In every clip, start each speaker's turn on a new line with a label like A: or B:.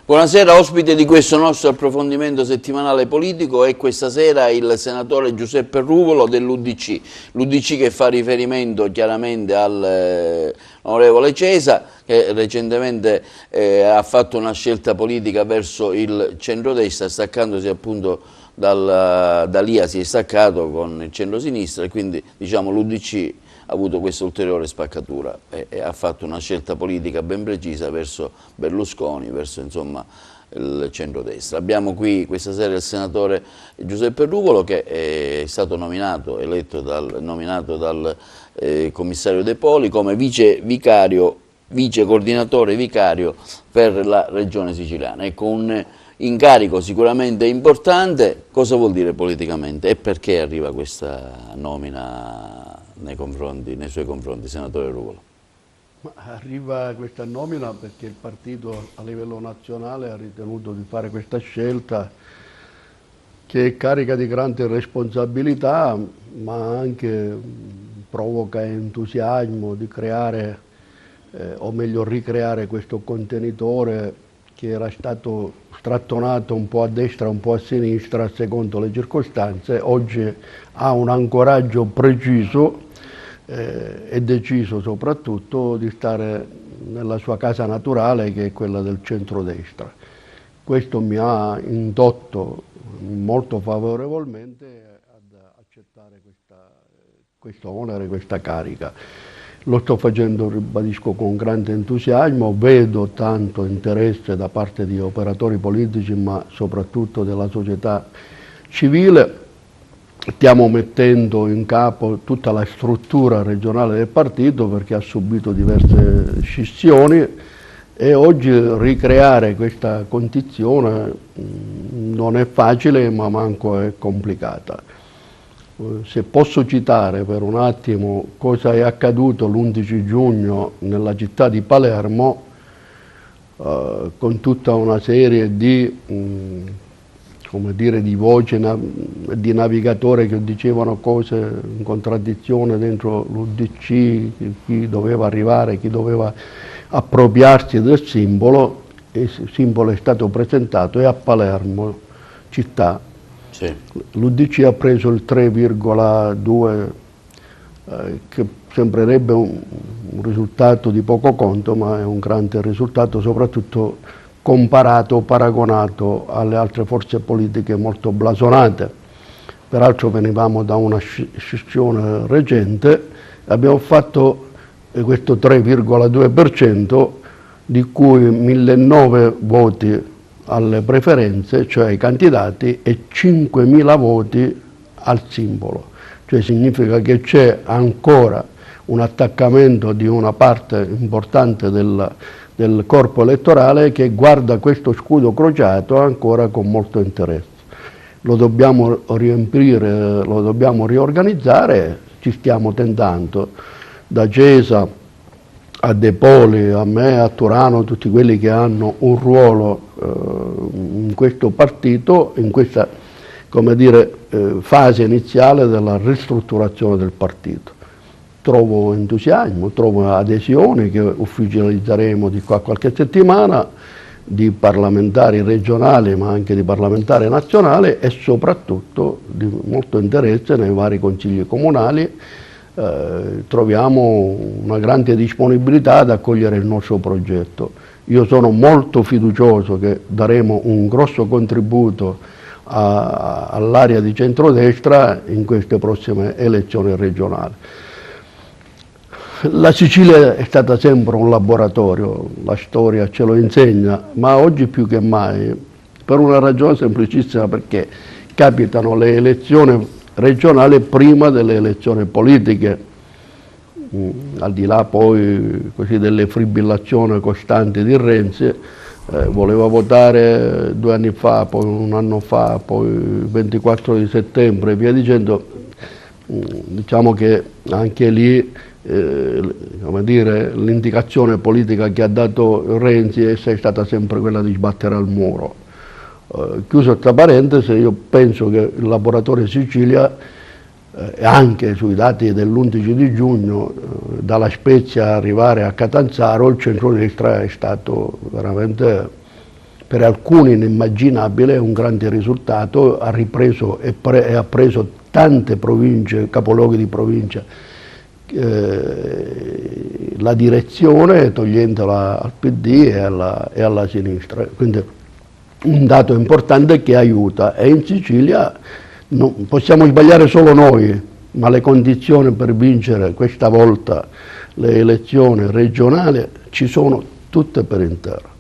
A: Buonasera, ospite di questo nostro approfondimento settimanale politico è questa sera il senatore Giuseppe Ruvolo dell'UDC, l'UDC che fa riferimento chiaramente all'onorevole Cesa, che recentemente ha fatto una scelta politica verso il centrodestra, staccandosi appunto da lì, si è staccato con il centrosinistra, e quindi diciamo l'UDC ha avuto questa ulteriore spaccatura e ha fatto una scelta politica ben precisa verso Berlusconi, verso insomma il centrodestra. Abbiamo qui questa sera il senatore Giuseppe Ruvolo, che è stato nominato dal commissario De Poli come vice coordinatore vicario per la regione siciliana. Ecco, un incarico sicuramente importante. Cosa vuol dire politicamente e perché arriva questa nomina nei suoi confronti, senatore Ruvolo?
B: Arriva questa nomina perché il partito a livello nazionale ha ritenuto di fare questa scelta che è carica di grande responsabilità, ma anche provoca entusiasmo di creare, o meglio ricreare questo contenitore che era stato strattonato un po' a destra, un po' a sinistra, secondo le circostanze. Oggi ha un ancoraggio preciso e deciso soprattutto di stare nella sua casa naturale, che è quella del centrodestra. Questo mi ha indotto molto favorevolmente ad accettare questo onere, questa carica. Lo sto facendo, ribadisco, con grande entusiasmo, vedo tanto interesse da parte di operatori politici, ma soprattutto della società civile. Stiamo mettendo in capo tutta la struttura regionale del partito, perché ha subito diverse scissioni, e oggi ricreare questa condizione non è facile, ma manco è complicata. Se posso citare per un attimo cosa è accaduto l'11 giugno nella città di Palermo, con tutta una serie di di voci, di navigatori che dicevano cose in contraddizione dentro l'UDC, chi doveva arrivare, chi doveva appropriarsi del simbolo, e il simbolo è stato presentato, e a Palermo città. Sì. L'UDC ha preso il 3,2, che sembrerebbe un risultato di poco conto, ma è un grande risultato, soprattutto paragonato alle altre forze politiche molto blasonate. Peraltro venivamo da una scissione recente, abbiamo fatto questo 3,2%, di cui 1.009 voti alle preferenze, cioè ai candidati, e 5.000 voti al simbolo. Cioè significa che c'è ancora un attaccamento di una parte importante del corpo elettorale che guarda questo scudo crociato ancora con molto interesse. Lo dobbiamo riempire, lo dobbiamo riorganizzare, ci stiamo tentando, da Cesa a De Poli, a me, a Turano, tutti quelli che hanno un ruolo in questo partito, in questa fase iniziale della ristrutturazione del partito. Trovo entusiasmo, trovo adesioni che ufficializzeremo di qua a qualche settimana, di parlamentari regionali ma anche di parlamentari nazionali, e soprattutto di molto interesse nei vari consigli comunali. Troviamo una grande disponibilità ad accogliere il nostro progetto. Io sono molto fiducioso che daremo un grosso contributo all'area di centrodestra in queste prossime elezioni regionali. La Sicilia è stata sempre un laboratorio, la storia ce lo insegna, ma oggi più che mai, per una ragione semplicissima, perché capitano le elezioni regionali prima delle elezioni politiche, al di là poi così delle fibrillazioni costanti di Renzi. Voleva votare 2 anni fa, poi 1 anno fa, poi il 24 di settembre e via dicendo. Diciamo che anche lì l'indicazione politica che ha dato Renzi è stata sempre quella di sbattere al muro. Chiuso questa parentesi, io penso che il laboratorio Sicilia, anche sui dati dell'11 di giugno, dalla Spezia arrivare a Catanzaro, il centrodestra è stato veramente per alcuni inimmaginabile, è un grande risultato, ha ripreso e ha preso tante province, capoluoghi di provincia, la direzione, togliendola al PD e alla sinistra. Quindi un dato importante che aiuta, e in Sicilia non possiamo sbagliare solo noi, ma le condizioni per vincere questa volta le elezioni regionali ci sono tutte per intero.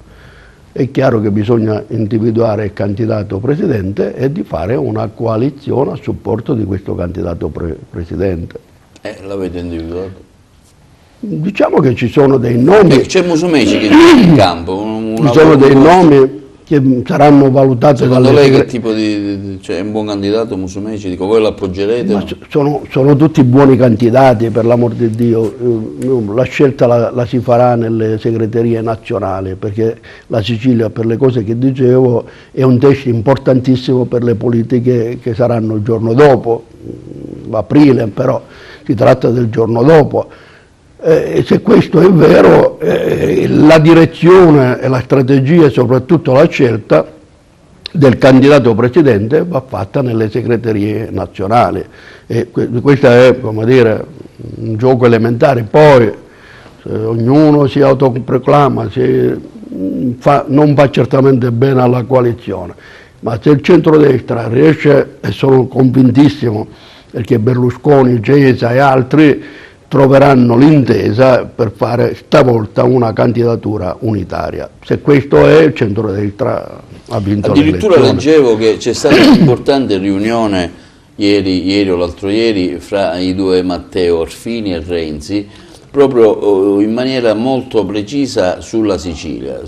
B: È chiaro che bisogna individuare il candidato presidente e di fare una coalizione a supporto di questo candidato presidente.
A: L'avete individuato?
B: Diciamo che ci sono dei nomi.
A: C'è Musumeci che è in campo.
B: Ci sono dei nomi che saranno valutati
A: secondo lei che tipo cioè è un buon candidato Musumeci? Dico, voi lo appoggerete?
B: Ma no? sono tutti buoni candidati, per l'amor di Dio. La scelta la si farà nelle segreterie nazionali, perché la Sicilia, per le cose che dicevo, è un test importantissimo per le politiche che saranno il giorno dopo, aprile, però si tratta del giorno dopo. Se questo è vero, la direzione e la strategia e soprattutto la scelta del candidato presidente va fatta nelle segreterie nazionali. Questo è, come dire, un gioco elementare. Poi se ognuno si autoproclama, non fa certamente bene alla coalizione, ma se il centrodestra riesce, e sono convintissimo, perché Berlusconi, Gesa e altri troveranno l'intesa per fare stavolta una candidatura unitaria. Se questo è, il centrodestra ha vinto l'elezione.
A: Addirittura leggevo che c'è stata un'importante riunione ieri o l'altro ieri fra i due Matteo, Orfini e Renzi, proprio in maniera molto precisa sulla Sicilia.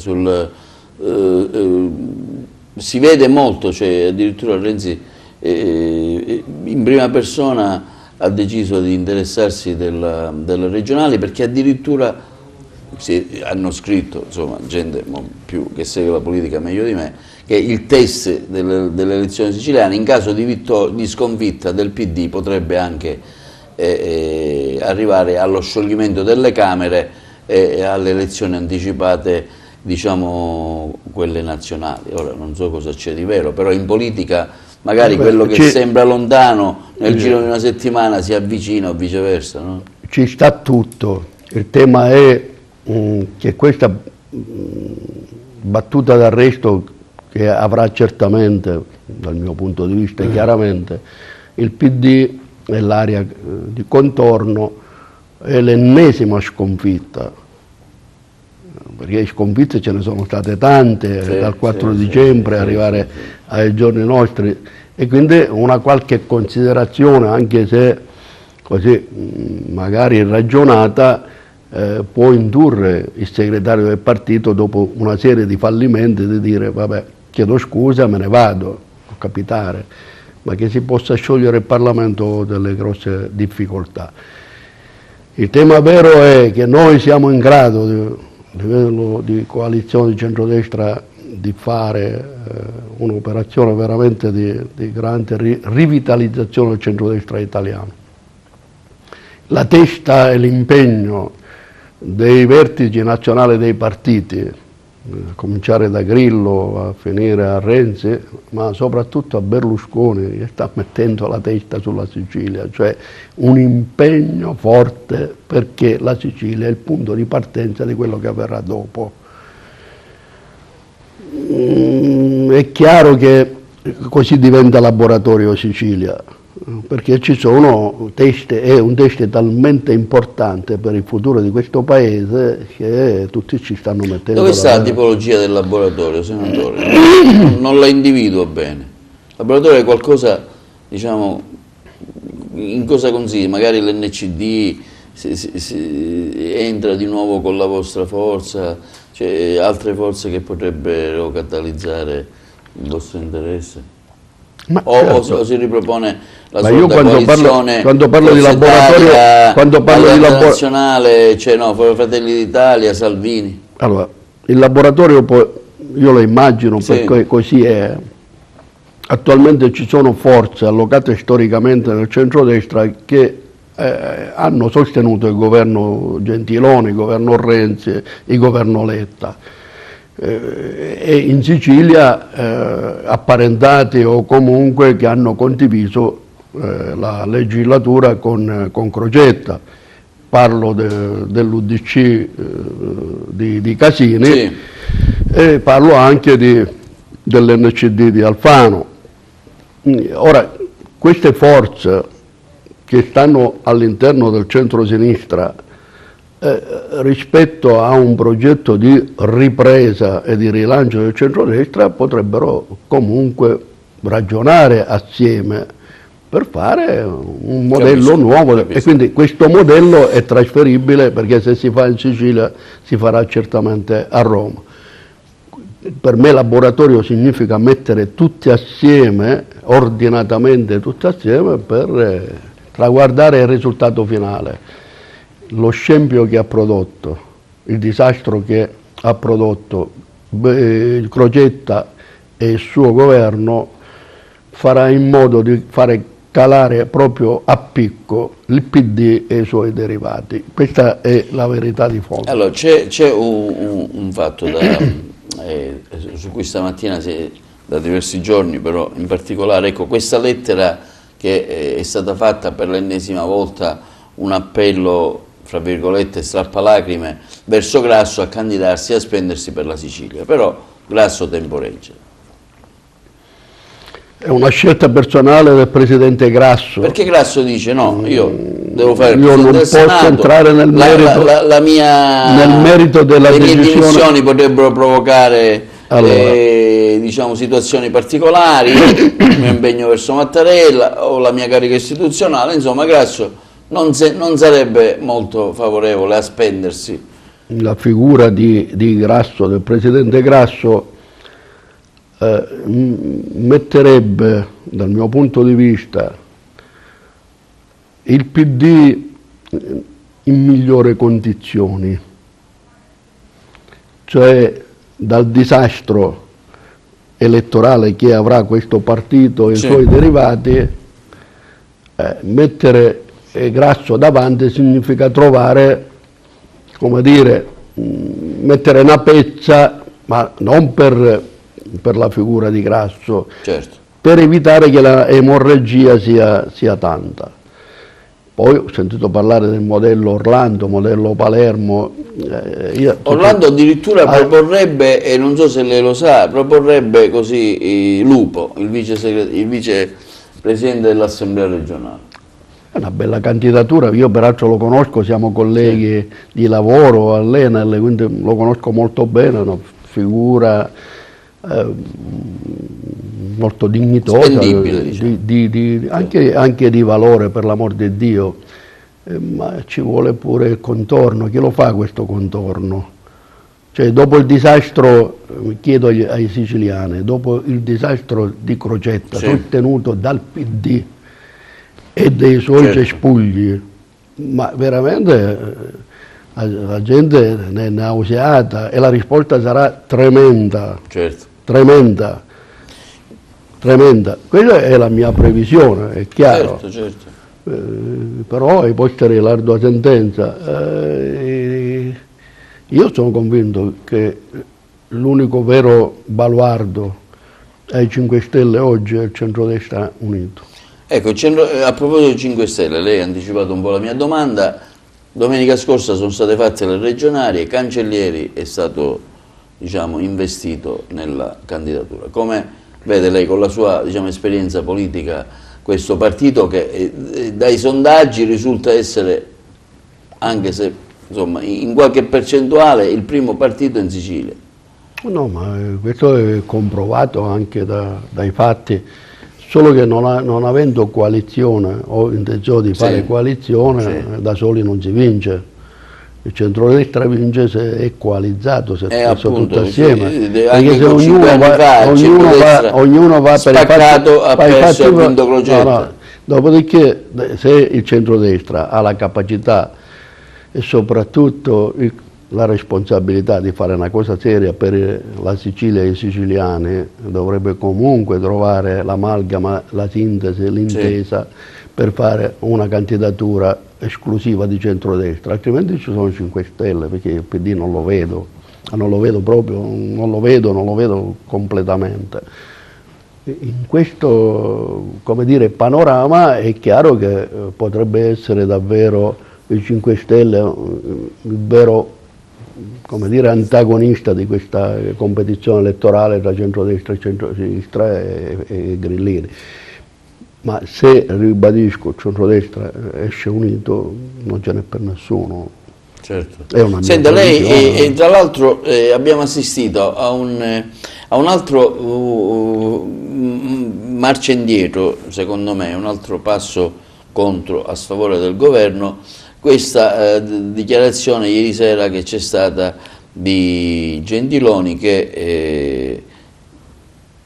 A: Si vede molto, cioè addirittura Renzi in prima persona ha deciso di interessarsi delle regionali, perché addirittura hanno scritto, insomma, gente più che segue la politica meglio di me, che il test delle elezioni siciliane in caso di sconfitta del PD potrebbe anche arrivare allo scioglimento delle Camere e alle elezioni anticipate, diciamo quelle nazionali. Ora non so cosa c'è di vero, però in politica magari quello che sembra lontano nel giro di una settimana si avvicina o viceversa, no?
B: Ci sta tutto. Il tema è che questa battuta d'arresto, che avrà certamente, dal mio punto di vista chiaramente, il PD e l'area di contorno, è l'ennesima sconfitta, perché sconfitte ce ne sono state tante, sì, dal 4 dicembre arrivare ai giorni nostri, e quindi una qualche considerazione, anche se così magari ragionata, può indurre il segretario del partito, dopo una serie di fallimenti, di dire vabbè, chiedo scusa, me ne vado, può capitare, ma che si possa sciogliere il Parlamento delle grosse difficoltà. Il tema vero è che noi siamo in grado, a livello di coalizione di centrodestra, di fare un'operazione veramente di grande rivitalizzazione del centrodestra italiano. La testa e l'impegno dei vertici nazionali dei partiti, a cominciare da Grillo a finire a Renzi, ma soprattutto a Berlusconi, che sta mettendo la testa sulla Sicilia, cioè un impegno forte, perché la Sicilia è il punto di partenza di quello che avverrà dopo. È chiaro che così diventa laboratorio Sicilia, perché ci sono è un test talmente importante per il futuro di questo paese che tutti ci stanno mettendo.
A: Dove sta la tipologia del laboratorio, senatore? Non la individuo bene. Il laboratorio è qualcosa, diciamo, in cosa consiste? Magari l'NCD entra di nuovo con la vostra forza, cioè altre forze che potrebbero catalizzare il vostro interesse? O si ripropone la solita coalizione
B: quando parlo di laboratorio,
A: nazionale, cioè no, Fratelli d'Italia, Salvini?
B: Allora, il laboratorio io lo immagino, sì, perché così è. Attualmente ci sono forze allocate storicamente nel centrodestra che hanno sostenuto il governo Gentiloni, il governo Renzi, il governo Letta. e in Sicilia apparentati o comunque che hanno condiviso la legislatura con Crocetta. Parlo dell'UDC di Casini, sì, e parlo anche dell'NCD di Alfano. Ora, queste forze che stanno all'interno del centro-sinistra rispetto a un progetto di ripresa e di rilancio del centro-destra potrebbero comunque ragionare assieme per fare un modello nuovo, e quindi questo modello è trasferibile, perché se si fa in Sicilia si farà certamente a Roma. Per me laboratorio significa mettere tutti assieme, ordinatamente tutti assieme, per traguardare il risultato finale. Lo scempio che ha prodotto, il disastro che ha prodotto Crocetta e il suo governo farà in modo di fare calare proprio a picco il PD e i suoi derivati. Questa è la verità di fondo.
A: Allora, c'è un fatto su cui stamattina, da diversi giorni però in particolare, ecco, questa lettera che è stata fatta per l'ennesima volta, un appello, fra virgolette, strappalacrime, verso Grasso a candidarsi e a spendersi per la Sicilia, però Grasso temporeggia.
B: È una scelta personale del presidente Grasso.
A: Perché Grasso dice no, io devo fare il
B: io non posso
A: Senato,
B: entrare nel merito, nel merito della decisione.
A: Le mie dimissioni potrebbero provocare diciamo, situazioni particolari, il mio impegno verso Mattarella o la mia carica istituzionale, insomma Grasso non sarebbe molto favorevole a spendersi.
B: La figura di Grasso, del presidente Grasso, metterebbe, dal mio punto di vista, il PD in migliori condizioni, cioè dal disastro elettorale che avrà questo partito e i suoi derivati, mettere Grasso davanti significa trovare, come dire, mettere una pezza, ma non per la figura di Grasso,
A: certo,
B: per evitare che la emorragia sia tanta. Poi ho sentito parlare del modello Orlando, modello Palermo.
A: Orlando addirittura proporrebbe, e non so se lei lo sa, proporrebbe così Lupo, il vicepresidente dell'Assemblea regionale.
B: È una bella candidatura, io peraltro lo conosco, siamo colleghi di lavoro all'Enel, quindi lo conosco molto bene, è una figura molto dignitosa, diciamo, anche di valore, per l'amor di Dio, ma ci vuole pure il contorno. Chi lo fa questo contorno? Cioè, dopo il disastro, chiedo ai siciliani, dopo il disastro di Crocetta, sostenuto dal PD e dei suoi cespugli, ma veramente la gente è nauseata e la risposta sarà tremenda. Tremenda. Questa è la mia previsione, è chiaro. Però ai posteri l'ardua sentenza. Io sono convinto che l'unico vero baluardo ai 5 Stelle oggi è il centrodestra unito.
A: Ecco, a proposito dei 5 Stelle, lei ha anticipato un po' la mia domanda. Domenica scorsa sono state fatte le regionali e Cancellieri è stato, diciamo, investito nella candidatura. Come vede lei, con la sua, diciamo, esperienza politica, questo partito che dai sondaggi risulta essere, anche se insomma in qualche percentuale, il primo partito in Sicilia?
B: No, ma questo è comprovato anche dai fatti. Solo che non avendo coalizione o intenzione di fare coalizione, da soli non si vince. Il centrodestra vince se è coalizzato, se è messo tutto assieme. Perché se ognuno va per il
A: fatto, ha perso e vinto Crocetta.
B: Dopodiché, se il centrodestra ha la capacità e soprattutto la responsabilità di fare una cosa seria per la Sicilia e i siciliani, dovrebbe comunque trovare l'amalgama, la sintesi, l'intesa per fare una candidatura esclusiva di centrodestra, altrimenti ci sono 5 Stelle, perché il PD non lo vedo. non lo vedo proprio, non lo vedo completamente. In questo, come dire, panorama è chiaro che potrebbe essere davvero il 5 Stelle il vero, come dire, antagonista di questa competizione elettorale tra centrodestra e centrosinistra e grillini. Ma se, ribadisco, il centrodestra esce unito non ce n'è per nessuno.
A: Certo.
B: È una
A: Senta, lei tra l'altro abbiamo assistito a un altro marcia indietro, secondo me, un altro passo contro a sfavore del governo, questa dichiarazione ieri sera che c'è stata di Gentiloni che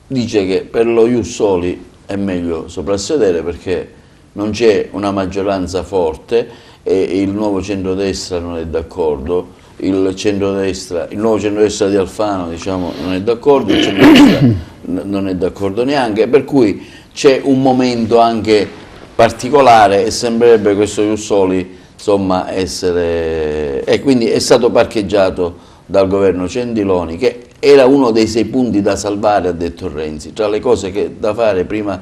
A: dice che per lo ius soli è meglio soprassedere perché non c'è una maggioranza forte e il nuovo centrodestra non è d'accordo, il nuovo centrodestra di Alfano, diciamo, non è d'accordo, il centrodestra non è d'accordo neanche, per cui c'è un momento anche particolare e sembrerebbe questo ius soli, insomma, essere... E quindi è stato parcheggiato dal governo Gentiloni, che era uno dei 6 punti da salvare, ha detto Renzi. Tra le cose che da fare prima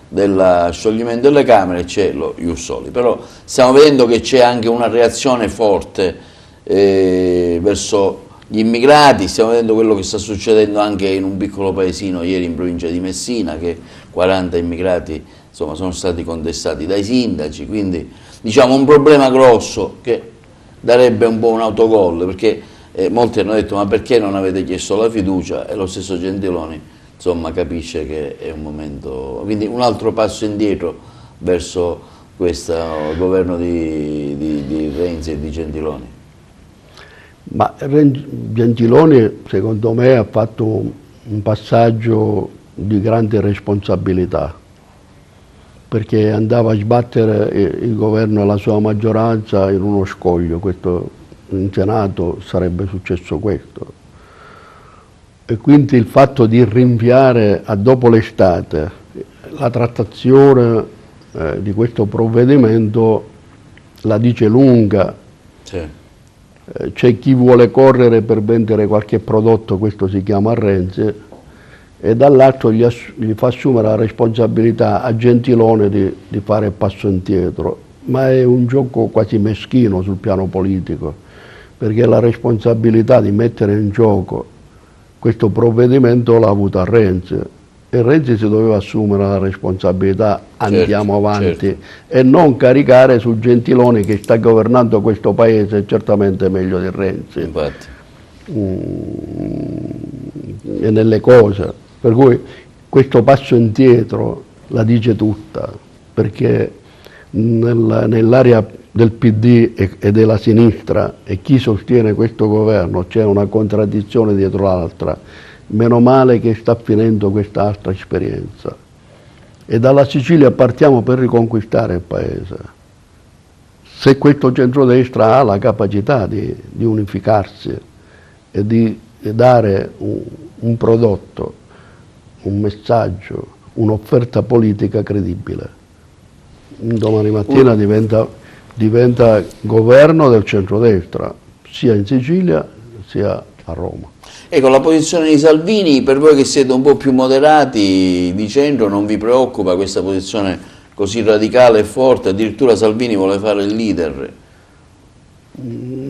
A: dello scioglimento delle Camere c'è lo ius soli, però stiamo vedendo che c'è anche una reazione forte verso gli immigrati, stiamo vedendo quello che sta succedendo anche in un piccolo paesino ieri in provincia di Messina, che 40 immigrati, insomma, sono stati contestati dai sindaci, quindi diciamo un problema grosso che darebbe un po' un autogol, perché molti hanno detto ma perché non avete chiesto la fiducia, e lo stesso Gentiloni, insomma, capisce che è un momento, quindi un altro passo indietro verso questo governo di Renzi e di Gentiloni.
B: Ma Gentiloni secondo me ha fatto un passaggio di grande responsabilità, perché andava a sbattere il governo e la sua maggioranza in uno scoglio. Questo, in Senato sarebbe successo questo. E quindi il fatto di rinviare a dopo l'estate la trattazione di questo provvedimento la dice lunga.
A: Sì.
B: C'è chi vuole correre per vendere qualche prodotto, questo si chiama Renzi, e dall'altro gli fa assumere la responsabilità a Gentiloni di fare il passo indietro. Ma è un gioco quasi meschino sul piano politico, perché la responsabilità di mettere in gioco questo provvedimento l'ha avuta Renzi, e Renzi si doveva assumere la responsabilità, andiamo avanti,
A: certo.
B: E non caricare su Gentiloni, che sta governando questo paese certamente meglio di Renzi.
A: Infatti.
B: E nelle cose, per cui questo passo indietro la dice tutta, perché nell'area del PD e della sinistra e chi sostiene questo governo c'è una contraddizione dietro l'altra. Meno male che sta finendo questa altra esperienza. E dalla Sicilia partiamo per riconquistare il paese. Se questo centrodestra ha la capacità di unificarsi e di dare un prodotto, un messaggio, un'offerta politica credibile, domani mattina diventa governo del centrodestra, sia in Sicilia sia a Roma.
A: Ecco, la posizione di Salvini, per voi che siete un po' più moderati di centro, non vi preoccupa questa posizione così radicale e forte? Addirittura Salvini vuole fare il leader.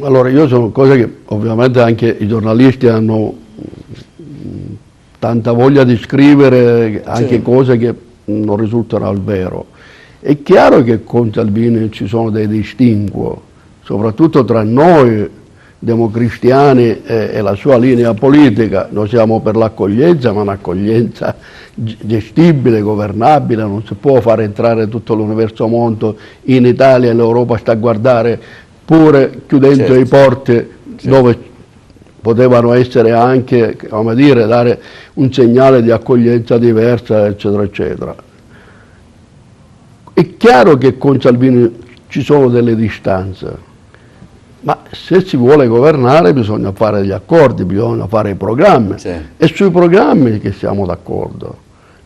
B: Allora, io sono cose che ovviamente anche i giornalisti hanno tanta voglia di scrivere, anche sì, cose che non risultano al vero. È chiaro che con Salvini ci sono dei distinguo, soprattutto tra noi democristiani e la sua linea politica. Noi siamo per l'accoglienza, ma un'accoglienza gestibile, governabile, non si può far entrare tutto l'universo mondo in Italia, e l'Europa sta a guardare, pure chiudendo certo, i porti, certo, dove potevano essere anche, come dire, dare un segnale di accoglienza diversa, eccetera, eccetera. È chiaro che con Salvini ci sono delle distanze, ma se si vuole governare bisogna fare gli accordi, bisogna fare i programmi, sì, e sui programmi che siamo d'accordo.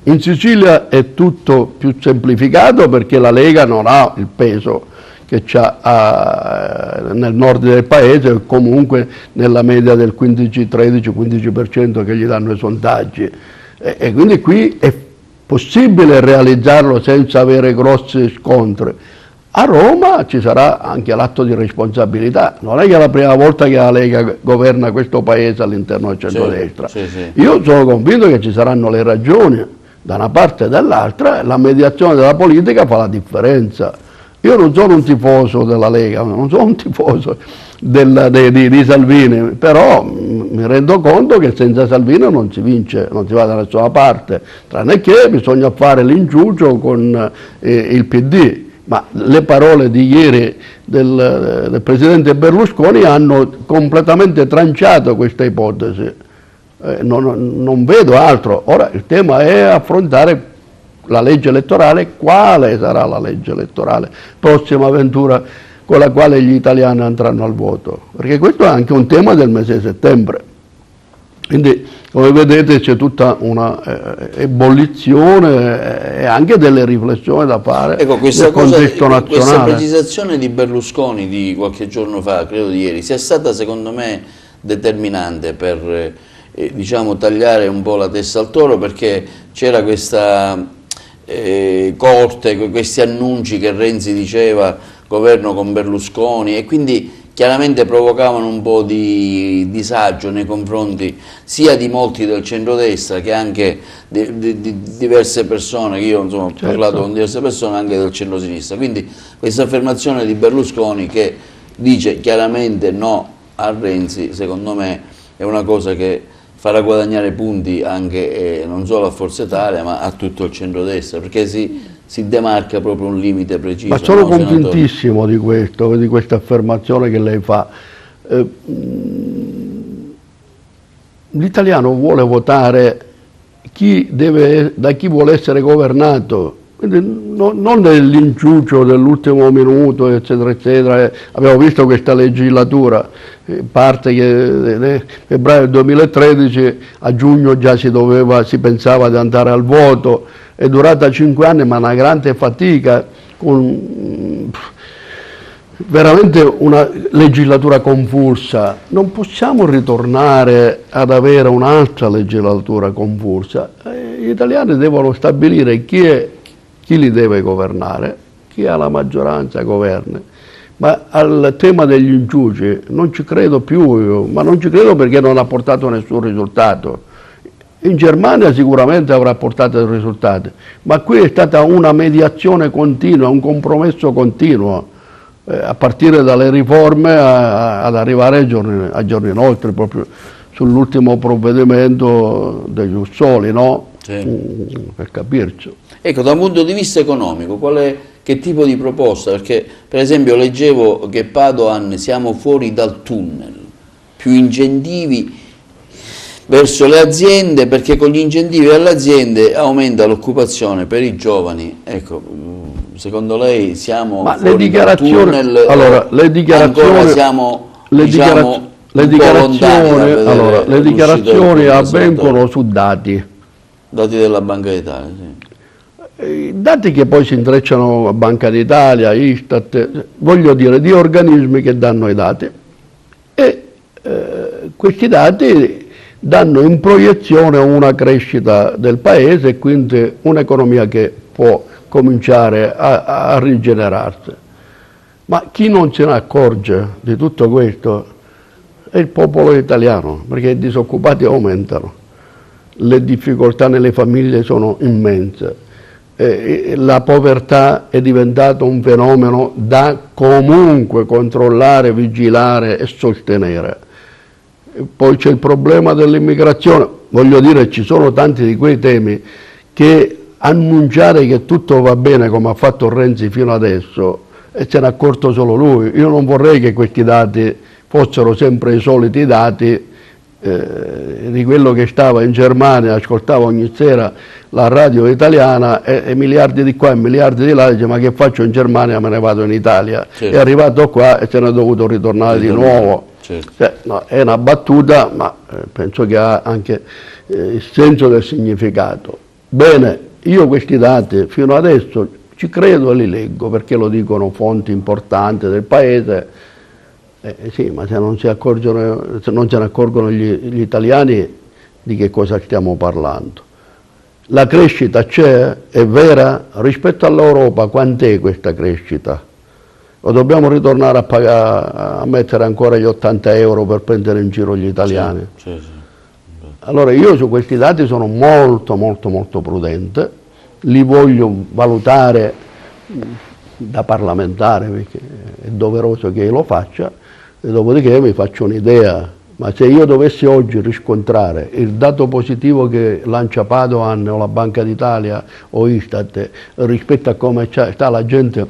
B: In Sicilia è tutto più semplificato perché la Lega non ha il peso che c'ha nel nord del paese, e comunque nella media del 13-15% che gli danno i sondaggi. E quindi qui è possibile realizzarlo senza avere grossi scontri. A Roma ci sarà anche l'atto di responsabilità, non è che è la prima volta che la Lega governa questo paese all'interno del centrodestra. Io sono convinto che ci saranno le ragioni da una parte e dall'altra, e la mediazione della politica fa la differenza. Io non sono un tifoso della Lega, non sono un tifoso di Salvini, però mi rendo conto che senza Salvini non si vince, non si va da nessuna parte, tranne che bisogna fare l'inciuccio con il PD. Ma le parole di ieri del presidente Berlusconi hanno completamente tranciato questa ipotesi. Non vedo altro. Ora il tema è affrontare la legge elettorale, quale sarà la legge elettorale, prossima avventura con la quale gli italiani andranno al voto, perché questo è anche un tema del mese di settembre. Quindi, come vedete, c'è tutta una ebollizione e anche delle riflessioni da fare nel contesto nazionale.
A: Questa precisazione di Berlusconi di qualche giorno fa, credo di ieri, sia stata secondo me determinante per diciamo, tagliare un po' la testa al toro, perché c'era questa corte, questi annunci che Renzi diceva governo con Berlusconi, e quindi chiaramente provocavano un po' di disagio nei confronti sia di molti del centrodestra che anche di diverse persone, che io insomma, ho parlato con diverse persone anche del centrosinistra. Quindi questa affermazione di Berlusconi che dice chiaramente no a Renzi, secondo me è una cosa che farà guadagnare punti anche non solo a Forza Italia ma a tutto il centrodestra, perché si demarca proprio un limite preciso.
B: Ma sono convintissimo di questo, di questa affermazione che lei fa. L'italiano vuole votare da chi vuole essere governato, quindi non nell'inciucio dell'ultimo minuto, eccetera, eccetera. Abbiamo visto questa legislatura, parte che nel febbraio 2013, a giugno già si pensava di andare al voto, è durata 5 anni, ma una grande fatica, con veramente una legislatura convulsa. Non possiamo ritornare ad avere un'altra legislatura convulsa. Gli italiani devono stabilire chi li deve governare, chi ha la maggioranza governa. Ma al tema degli inciuci non ci credo più io, ma non ci credo perché non ha portato nessun risultato. In Germania sicuramente avrà portato risultati, ma qui è stata una mediazione continua, un compromesso continuo, a partire dalle riforme ad arrivare ai giorni nostri, proprio sull'ultimo provvedimento degli Ussoli, no? Per capirci.
A: Ecco, da un punto di vista economico, che tipo di proposta? Perché per esempio leggevo che Padoan siamo fuori dal tunnel, più incentivi verso le aziende, perché con gli incentivi alle aziende aumenta l'occupazione per i giovani. Ecco, secondo lei siamo fuori dal tunnel?
B: Allora, le dichiarazioni avvengono su dati.
A: Dati della Banca d'Italia, sì.
B: Dati che poi si intrecciano a Banca d'Italia, Istat, voglio dire, di organismi che danno i dati, e questi dati danno in proiezione una crescita del paese e quindi un'economia che può cominciare a rigenerarsi. Ma chi non se ne accorge di tutto questo è il popolo italiano, perché i disoccupati aumentano, le difficoltà nelle famiglie sono immense, la povertà è diventato un fenomeno da comunque controllare, vigilare e sostenere. Poi c'è il problema dell'immigrazione, voglio dire, ci sono tanti di quei temi che annunciare che tutto va bene come ha fatto Renzi fino adesso, e se n'è accorto solo lui. Io non vorrei che questi dati fossero sempre i soliti dati di quello che stava in Germania, ascoltava ogni sera la radio italiana e miliardi di qua e miliardi di là, dice ma che faccio in Germania, me ne vado in Italia. Certo. È arrivato qua e se ne è dovuto ritornare di nuovo. Certo. No, è una battuta, ma penso che ha anche il senso del significato. Bene, io questi dati fino adesso ci credo e li leggo perché lo dicono fonti importanti del paese. Sì, ma se non se ne accorgono gli italiani di che cosa stiamo parlando. La crescita c'è, è vera, rispetto all'Europa quant'è questa crescita? O dobbiamo ritornare a mettere ancora gli 80 euro per prendere in giro gli italiani?
A: Sì.
B: Allora io su questi dati sono molto prudente, li voglio valutare da parlamentare perché è doveroso che io lo faccia, e dopodiché mi faccio un'idea. Ma se io dovessi oggi riscontrare il dato positivo che lancia Padoan o la Banca d'Italia o Istat rispetto a come sta la gente,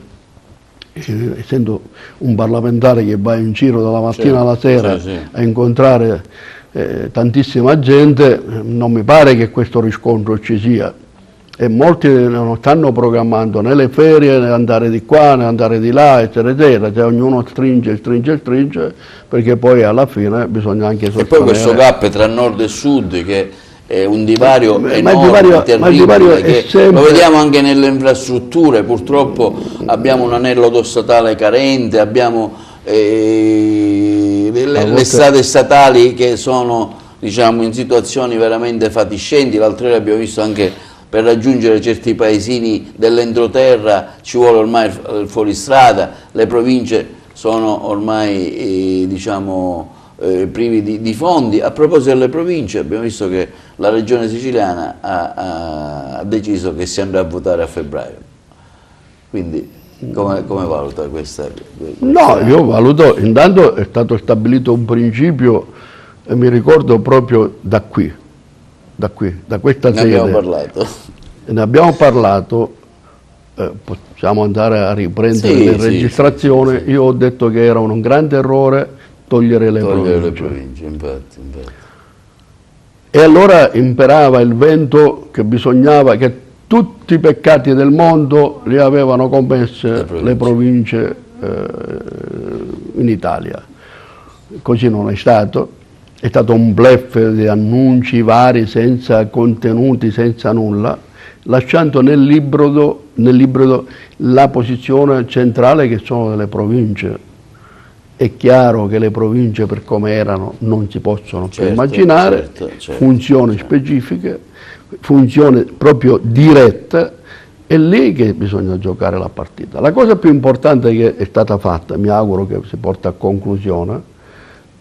B: essendo un parlamentare che va in giro dalla mattina alla sera a incontrare tantissima gente, non mi pare che questo riscontro ci sia. E molti non stanno programmando né le ferie, né andare di qua, né andare di là, eccetera. Cioè, ognuno stringe, perché poi alla fine bisogna anche sostenere.
A: E poi questo gap tra nord e sud, che è un divario enorme, terribile, che sempre... lo vediamo anche nelle infrastrutture. Purtroppo abbiamo un anello autostradale carente, abbiamo le strade statali che sono, diciamo, in situazioni veramente fatiscenti. L'altro giorno abbiamo visto anche per raggiungere certi paesini dell'entroterra ci vuole ormai il fuoristrada, le province sono ormai diciamo, privi di fondi. A proposito delle province, abbiamo visto che la regione siciliana ha deciso che si andrà a votare a febbraio, quindi come valuta questa?
B: No, io valuto, intanto è stato stabilito un principio e mi ricordo proprio da questa sede. Ne abbiamo parlato, possiamo andare a riprendere le registrazioni. Io ho detto che era un grande errore togliere le province.
A: Infatti.
B: E allora imperava il vento che bisognava, che tutti i peccati del mondo li avevano commessi le province in Italia. Così non è stato. È stato un bluff di annunci vari, senza contenuti, senza nulla, lasciando nel libro la posizione centrale che sono delle province. È chiaro che le province per come erano non si possono più immaginare, funzioni specifiche, funzioni proprio dirette, è lì che bisogna giocare la partita. La cosa più importante che è stata fatta, mi auguro che si porti a conclusione,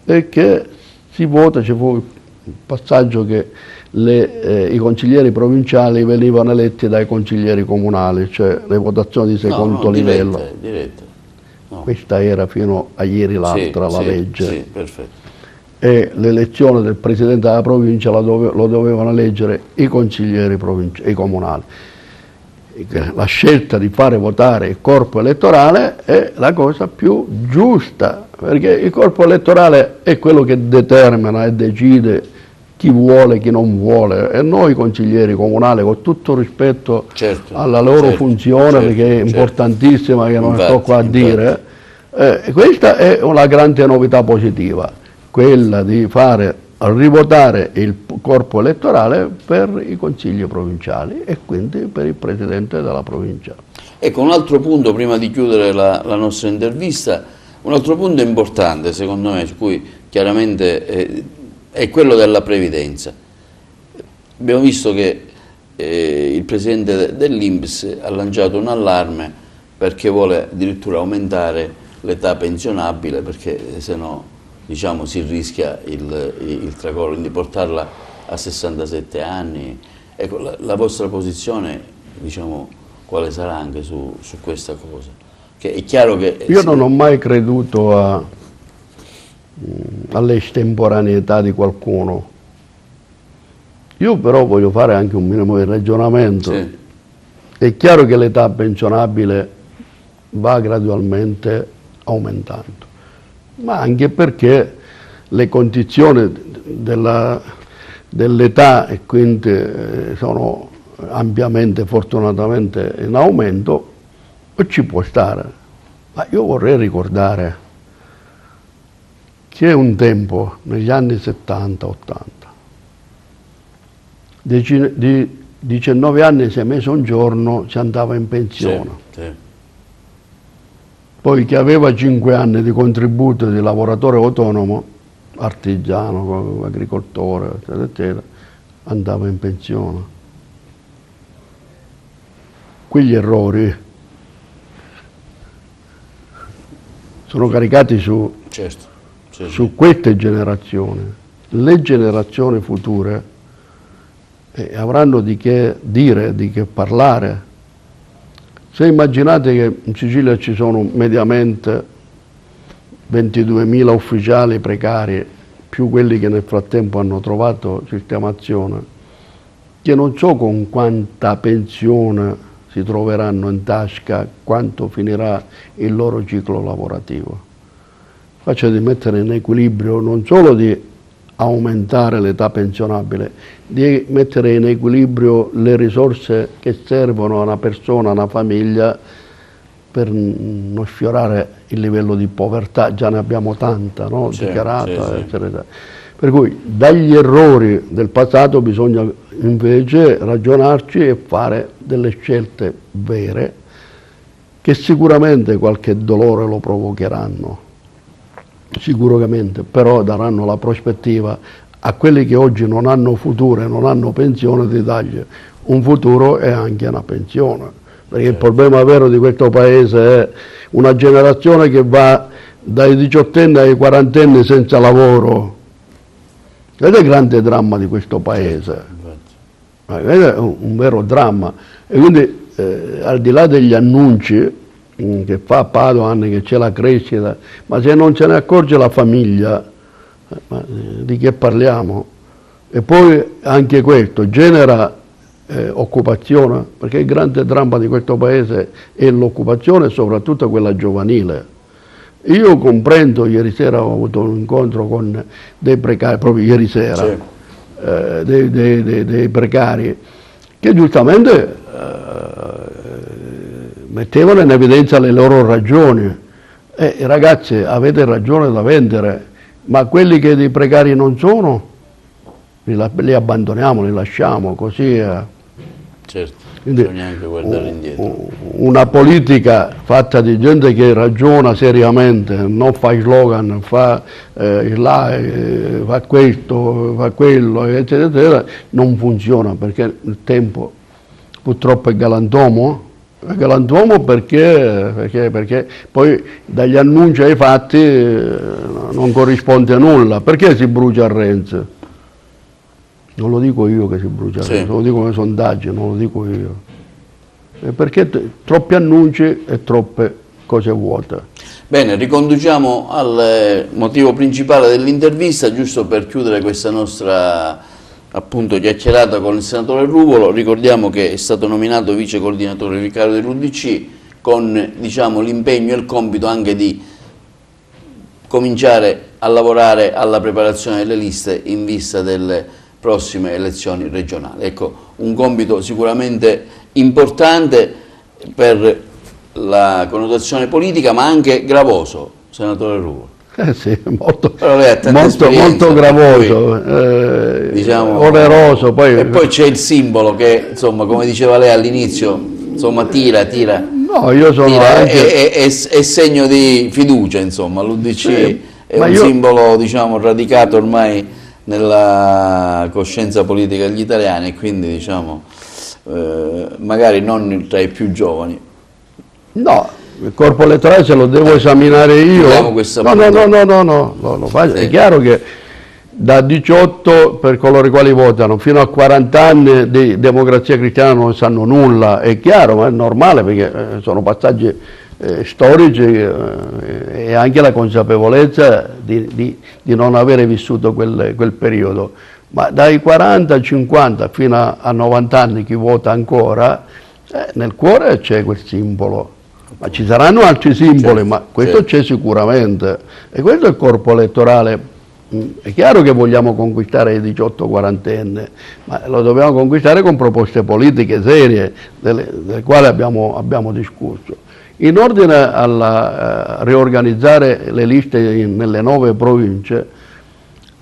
B: è che si vota, ci fu un passaggio che i consiglieri provinciali venivano eletti dai consiglieri comunali, cioè le votazioni di secondo livello.
A: Dirette. No.
B: Questa era fino a ieri l'altra, la legge.
A: Sì, perfetto.
B: E l'elezione del presidente della provincia lo dovevano eleggere i consiglieri comunali. La scelta di fare votare il corpo elettorale è la cosa più giusta, perché il corpo elettorale è quello che determina e decide chi vuole, chi non vuole, e noi consiglieri comunali, con tutto rispetto alla loro funzione, perché è importantissima, che non sto qua a dire, questa è una grande novità positiva, quella di fare rivotare il corpo elettorale per i consigli provinciali e quindi per il presidente della provincia.
A: Ecco, un altro punto, prima di chiudere la nostra intervista, un altro punto importante secondo me, su cui chiaramente è quello della previdenza. Abbiamo visto che il presidente dell'INPS ha lanciato un allarme perché vuole addirittura aumentare l'età pensionabile, perché se no, diciamo, si rischia il tracollo, quindi portarla a 67 anni. Ecco, la vostra posizione, diciamo, quale sarà anche su questa cosa? Che è chiaro che...
B: Io non ho mai creduto all'estemporaneità di qualcuno. Io però voglio fare anche un minimo di ragionamento.
A: Sì.
B: È chiaro che l'età pensionabile va gradualmente aumentando, ma anche perché le condizioni dell'età e quindi sono ampiamente, fortunatamente, in aumento, ci può stare. Ma io vorrei ricordare che un tempo, negli anni 70-80, 19 anni, 6 mesi, un giorno si andava in pensione.
A: Sì, sì.
B: Poi chi aveva 5 anni di contributo di lavoratore autonomo, artigiano, agricoltore, eccetera, eccetera, andava in pensione. Quegli errori sono caricati su,
A: Certo, sì,
B: su
A: sì.
B: queste generazioni. Le generazioni future avranno di che dire, di che parlare. Se immaginate che in Sicilia ci sono mediamente 22.000 ufficiali precari, più quelli che nel frattempo hanno trovato sistemazione, che non so con quanta pensione si troveranno in tasca, quanto finirà il loro ciclo lavorativo. Faccio di mettere in equilibrio, non solo di aumentare l'età pensionabile, di mettere in equilibrio le risorse che servono a una persona, a una famiglia, per non sfiorare il livello di povertà, già ne abbiamo tanta, no?
A: Sì,
B: Dichiarata,
A: sì, sì.
B: eccetera. Per cui dagli errori del passato bisogna invece ragionarci e fare delle scelte vere che sicuramente qualche dolore lo provocheranno, sicuramente, però daranno la prospettiva a quelli che oggi non hanno futuro e non hanno pensione di dargli un futuro e anche una pensione. Perché il problema vero di questo paese è una generazione che va dai 18enni ai 40enni senza lavoro. Ed è il grande dramma di questo paese. È un vero dramma. E quindi al di là degli annunci che fa Padoan, che c'è la crescita, ma se non se ne accorge la famiglia, di che parliamo? E poi anche questo genera occupazione, perché il grande dramma di questo paese è l'occupazione, soprattutto quella giovanile. Io comprendo, ieri sera ho avuto un incontro con dei precari, proprio ieri sera,
A: Sì.
B: Dei precari, che giustamente mettevano in evidenza le loro ragioni. Ragazzi, avete ragione da vendere, ma quelli che dei precari non sono, li abbandoniamo, li lasciamo così.
A: Certo,
B: Quindi,
A: bisogna anche guardare indietro.
B: una politica fatta di gente che ragiona seriamente, non fa slogan, fa questo, fa quello, eccetera, eccetera, non funziona, perché il tempo purtroppo è galantuomo. È galantuomo perché poi dagli annunci ai fatti non corrisponde nulla. Perché si brucia a Renzi? Non lo dico io che si brucia,
A: Sì.
B: lo dicono i sondaggi, non lo dico io. Perché troppi annunci e troppe cose vuote.
A: Bene, riconduciamo al motivo principale dell'intervista, giusto per chiudere questa nostra appunto chiacchierata con il senatore Ruvolo. Ricordiamo che è stato nominato vice coordinatore vicario dell'UDC con, diciamo, l'impegno e il compito anche di cominciare a lavorare alla preparazione delle liste in vista delle prossime elezioni regionali. Ecco, un compito sicuramente importante per la connotazione politica, ma anche gravoso, senatore Ruvolo.
B: Sì, molto
A: gravoso,
B: gravoso,
A: diciamo,
B: oneroso.
A: E poi c'è il simbolo che, insomma, come diceva lei all'inizio, insomma, tira.
B: No, io sono
A: tira,
B: anche...
A: è segno di fiducia, insomma, l'UDC
B: Sì,
A: è un simbolo, diciamo, radicato ormai nella coscienza politica degli italiani, e quindi, diciamo, magari non tra i più giovani.
B: No, il corpo elettorale se lo devo esaminare io. No,
A: Sì.
B: È chiaro che da 18 per coloro i quali votano fino a 40 anni di Democrazia Cristiana non sanno nulla, è chiaro, ma è normale perché sono passaggi storici e anche la consapevolezza di non avere vissuto quel periodo. Ma dai 40 ai 50 fino a 90 anni chi vota ancora, nel cuore c'è quel simbolo. Ma ci saranno altri simboli, certo, ma questo c'è sicuramente. E questo è il corpo elettorale. È chiaro che vogliamo conquistare i 18-40enni, ma lo dobbiamo conquistare con proposte politiche serie, delle quali abbiamo discusso. In ordine a riorganizzare le liste nelle 9 province,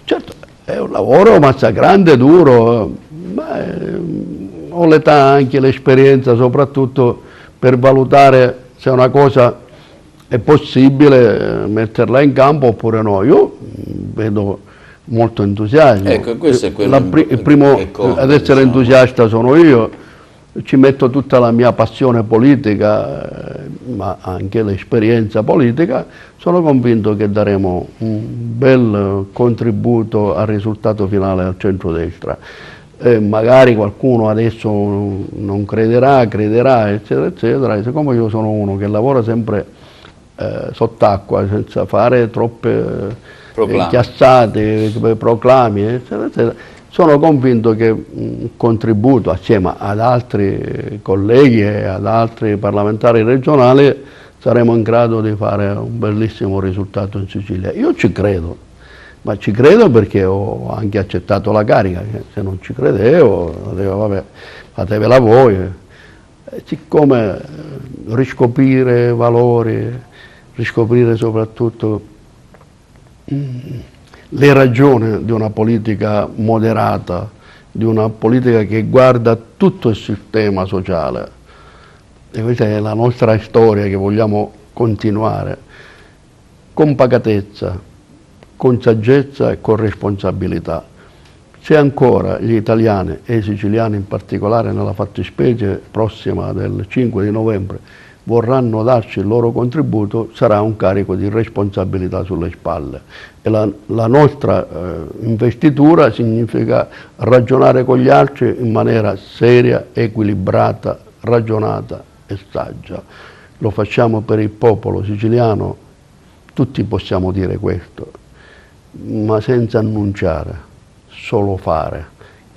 B: certo è un lavoro massacrante, duro, ma ho l'età, anche l'esperienza, soprattutto per valutare se una cosa è possibile metterla in campo oppure no. Io vedo molto entusiasmo.
A: Ecco, questo è quello
B: il primo ad essere entusiasta sono io, ci metto tutta la mia passione politica, ma anche l'esperienza politica. Sono convinto che daremo un bel contributo al risultato finale al centrodestra. Magari qualcuno adesso non crederà, eccetera, eccetera. Siccome io sono uno che lavora sempre sott'acqua, senza fare troppe chiassate, proclami, eccetera, eccetera, sono convinto che un contributo assieme ad altri colleghi e ad altri parlamentari regionali saremo in grado di fare un bellissimo risultato in Sicilia. Io ci credo, ma ci credo perché ho anche accettato la carica. Se non ci credevo, dico, vabbè, fatevela voi. Siccome riscoprire valori, riscoprire soprattutto le ragioni di una politica moderata, di una politica che guarda tutto il sistema sociale. E questa è la nostra storia che vogliamo continuare, con pacatezza, con saggezza e con responsabilità. Se ancora gli italiani e i siciliani in particolare, nella fattispecie prossima del 5 di novembre, vorranno darci il loro contributo, sarà un carico di responsabilità sulle spalle. E la nostra investitura significa ragionare con gli altri in maniera seria, equilibrata, ragionata e saggia. Lo facciamo per il popolo siciliano, tutti possiamo dire questo, ma senza annunciare, solo fare.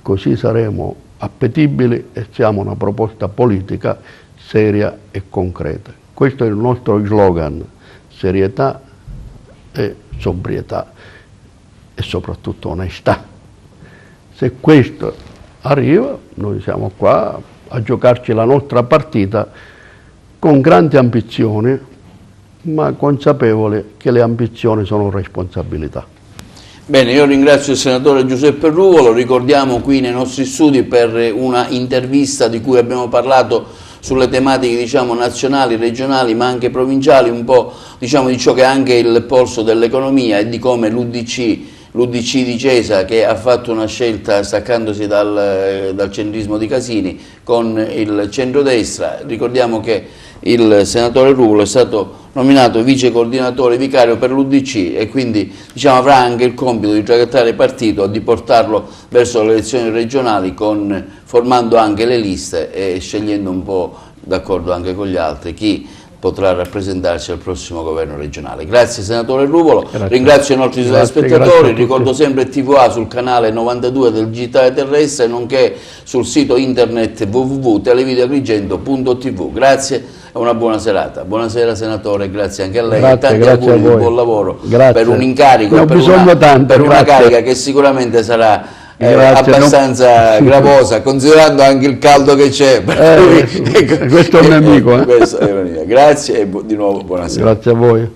B: Così saremo appetibili e siamo una proposta politica seria e concreta. Questo è il nostro slogan: serietà e sobrietà e soprattutto onestà. Se questo arriva, noi siamo qua a giocarci la nostra partita con grandi ambizioni, ma consapevoli che le ambizioni sono responsabilità.
A: Bene, io ringrazio il senatore Giuseppe Ruvolo, ricordiamo qui nei nostri studi per una intervista di cui abbiamo parlato sulle tematiche, diciamo, nazionali, regionali, ma anche provinciali, un po', diciamo, di ciò che è anche il polso dell'economia e di come l'UDC di Cesa, che ha fatto una scelta staccandosi dal centrismo di Casini con il centrodestra. Ricordiamo che il senatore Ruvolo è stato nominato vice coordinatore vicario per l'UDC e quindi, diciamo, avrà anche il compito di traghettare il partito e di portarlo verso le elezioni regionali, formando anche le liste e scegliendo un po', d'accordo anche con gli altri, chi potrà rappresentarci al prossimo governo regionale. Grazie senatore Ruvolo, ringrazio i nostri telespettatori, ricordo sempre TVA sul canale 92 del Digitale Terrestre, nonché sul sito internet www.televideoagrigento.tv. Grazie e una buona serata. Buonasera senatore, grazie anche a lei, tanti auguri di buon lavoro per un incarico, per una carica che sicuramente sarà abbastanza gravosa, considerando anche il caldo che c'è.
B: Questo è un amico.
A: Grazie e di nuovo buonasera.
B: Grazie a voi.